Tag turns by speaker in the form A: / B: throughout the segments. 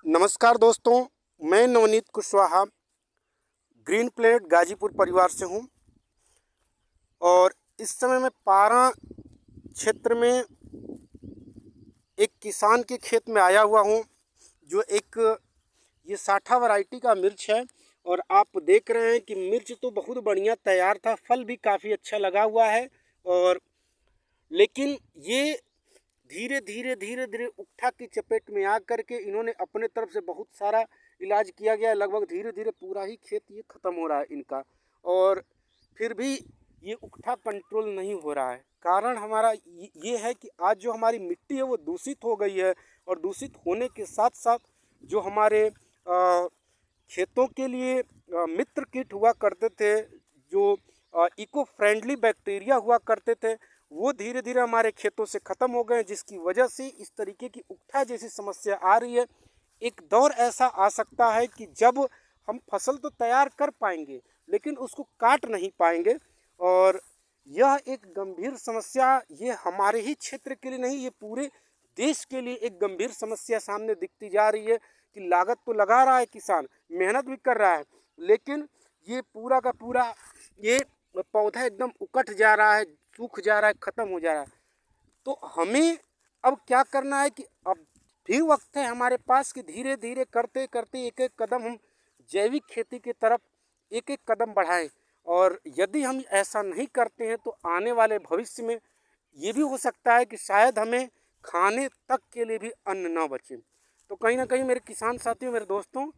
A: नमस्कार दोस्तों, मैं नवनीत कुशवाहा ग्रीन प्लेट गाजीपुर परिवार से हूं और इस समय मैं पारा क्षेत्र में एक किसान के खेत में आया हुआ हूं। जो एक ये साठा वैरायटी का मिर्च है और आप देख रहे हैं कि मिर्च तो बहुत बढ़िया तैयार था, फल भी काफ़ी अच्छा लगा हुआ है। और लेकिन ये धीरे धीरे धीरे धीरे उकठा की चपेट में आ करके इन्होंने अपने तरफ से बहुत सारा इलाज किया गया, लगभग धीरे धीरे पूरा ही खेत ये ख़त्म हो रहा है इनका। और फिर भी ये उकठा कंट्रोल नहीं हो रहा है। कारण हमारा ये है कि आज जो हमारी मिट्टी है वो दूषित हो गई है और दूषित होने के साथ साथ जो हमारे खेतों के लिए मित्र कीट हुआ करते थे, जो इको फ्रेंडली बैक्टीरिया हुआ करते थे, वो धीरे धीरे हमारे खेतों से ख़त्म हो गए, जिसकी वजह से इस तरीके की उकठा जैसी समस्या आ रही है। एक दौर ऐसा आ सकता है कि जब हम फसल तो तैयार कर पाएंगे लेकिन उसको काट नहीं पाएंगे। और यह एक गंभीर समस्या, ये हमारे ही क्षेत्र के लिए नहीं, ये पूरे देश के लिए एक गंभीर समस्या सामने दिखती जा रही है कि लागत तो लगा रहा है किसान, मेहनत भी कर रहा है, लेकिन ये पूरा का पूरा ये पौधा एकदम उकट जा रहा है, सूख जा रहा है, ख़त्म हो जा रहा है। तो हमें अब क्या करना है कि अब भी वक्त है हमारे पास कि धीरे धीरे करते करते एक एक कदम हम जैविक खेती की तरफ एक एक कदम बढ़ाएं। और यदि हम ऐसा नहीं करते हैं तो आने वाले भविष्य में ये भी हो सकता है कि शायद हमें खाने तक के लिए भी अन्न न बचे। तो कहीं ना कहीं मेरे किसान साथियों, मेरे दोस्तों,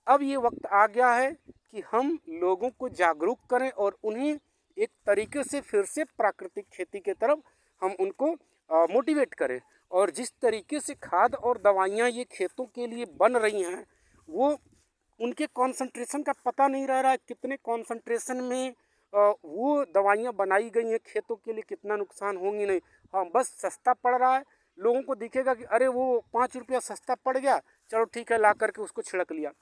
A: अब ये वक्त आ गया है कि हम लोगों को जागरूक करें और उन्हें एक तरीके से फिर से प्राकृतिक खेती की तरफ हम उनको मोटिवेट करें। और जिस तरीके से खाद और दवाइयाँ ये खेतों के लिए बन रही हैं, वो उनके कॉन्सेंट्रेशन का पता नहीं रह रहा है, कितने कॉन्सेंट्रेशन में वो दवाइयाँ बनाई गई हैं, खेतों के लिए कितना नुकसान होंगी नहीं। हाँ, बस सस्ता पड़ रहा है, लोगों को दिखेगा कि अरे वो 5 रुपया सस्ता पड़ गया, चलो ठीक है, ला करके उसको छिड़क लिया।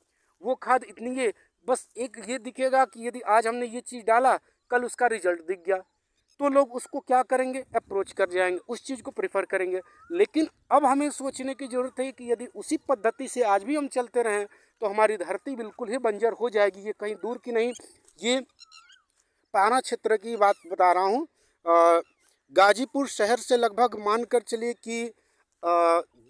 A: वो खाद इतनी ये, बस एक ये दिखेगा कि यदि आज हमने ये चीज़ डाला, कल उसका रिजल्ट दिख गया, तो लोग उसको क्या करेंगे, अप्रोच कर जाएंगे, उस चीज़ को प्रेफर करेंगे। लेकिन अब हमें सोचने की ज़रूरत है कि यदि उसी पद्धति से आज भी हम चलते रहें तो हमारी धरती बिल्कुल ही बंजर हो जाएगी। ये कहीं दूर की नहीं, ये पाना क्षेत्र की बात बता रहा हूँ। गाजीपुर शहर से लगभग मान कर चलिए कि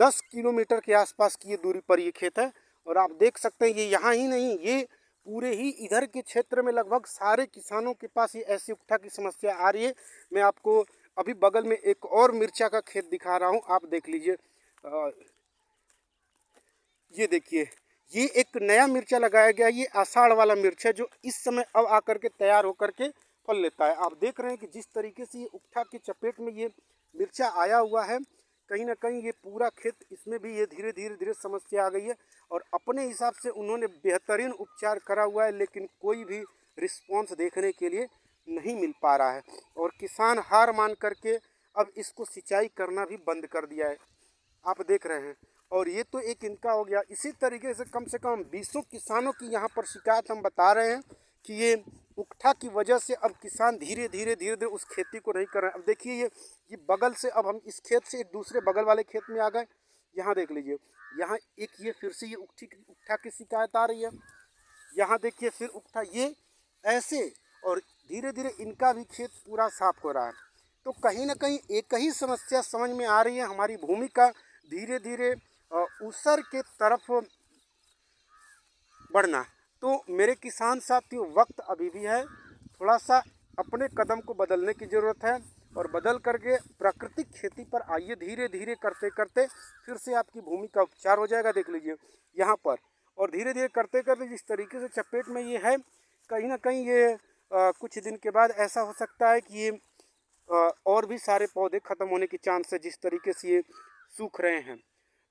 A: 10 किलोमीटर के आसपास की ये दूरी पर ये खेत है। और आप देख सकते हैं ये यहाँ ही नहीं, ये पूरे ही इधर के क्षेत्र में लगभग सारे किसानों के पास ये ऐसी उकठा की समस्या आ रही है। मैं आपको अभी बगल में एक और मिर्चा का खेत दिखा रहा हूँ, आप देख लीजिए। ये देखिए, ये एक नया मिर्चा लगाया गया, ये आषाढ़ वाला मिर्च है जो इस समय अब आकर के तैयार होकर के फल लेता है। आप देख रहे हैं कि जिस तरीके से ये उकठा की चपेट में ये मिर्चा आया हुआ है, कहीं ना कहीं ये पूरा खेत, इसमें भी ये धीरे धीरे धीरे समस्या आ गई है। और अपने हिसाब से उन्होंने बेहतरीन उपचार करा हुआ है, लेकिन कोई भी रिस्पॉन्स देखने के लिए नहीं मिल पा रहा है। और किसान हार मान करके अब इसको सिंचाई करना भी बंद कर दिया है, आप देख रहे हैं। और ये तो एक इनका हो गया। इसी तरीके से कम 20 किसानों की यहाँ पर शिकायत हम बता रहे हैं कि ये उकठा की वजह से अब किसान धीरे धीरे धीरे धीरे उस खेती को नहीं कर रहे हैं। अब देखिए ये बगल से, अब हम इस खेत से एक दूसरे बगल वाले खेत में आ गए। यहाँ देख लीजिए, यहाँ एक ये फिर से ये उकठा की शिकायत आ रही है। यहाँ देखिए फिर उकठा, ये ऐसे, और धीरे धीरे इनका भी खेत पूरा साफ हो रहा है। तो कहीं ना कहीं एक ही समस्या समझ में आ रही है, हमारी भूमि का धीरे धीरे ऊसर के तरफ बढ़ना। तो मेरे किसान साथियों, वक्त अभी भी है, थोड़ा सा अपने कदम को बदलने की ज़रूरत है और बदल करके प्राकृतिक खेती पर आइए। धीरे धीरे करते करते फिर से आपकी भूमि का उपचार हो जाएगा, देख लीजिए यहाँ पर। और धीरे धीरे करते करते जिस तरीके से चपेट में ये है, कहीं ना कहीं ये कुछ दिन के बाद ऐसा हो सकता है कि ये और भी सारे पौधे ख़त्म होने के चांस है, जिस तरीके से ये सूख रहे हैं।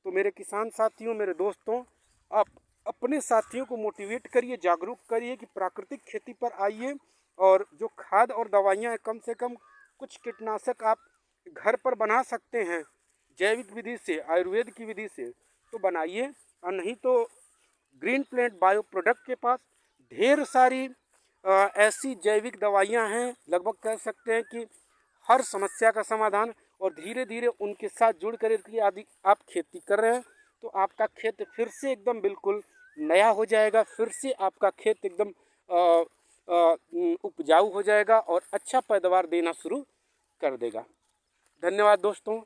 A: तो मेरे किसान साथियों, मेरे दोस्तों, आप अपने साथियों को मोटिवेट करिए, जागरूक करिए कि प्राकृतिक खेती पर आइए। और जो खाद और दवाइयाँ हैं, कम से कम कुछ कीटनाशक आप घर पर बना सकते हैं, जैविक विधि से, आयुर्वेद की विधि से, तो बनाइए। और नहीं तो ग्रीन प्लेट बायो प्रोडक्ट के पास ढेर सारी ऐसी जैविक दवाइयाँ हैं, लगभग कह सकते हैं कि हर समस्या का समाधान। और धीरे धीरे उनके साथ जुड़ कर यदि आप खेती कर रहे हैं तो आपका खेत फिर से एकदम बिल्कुल नया हो जाएगा, फिर से आपका खेत एकदम उपजाऊ हो जाएगा और अच्छा पैदावार देना शुरू कर देगा। धन्यवाद दोस्तों।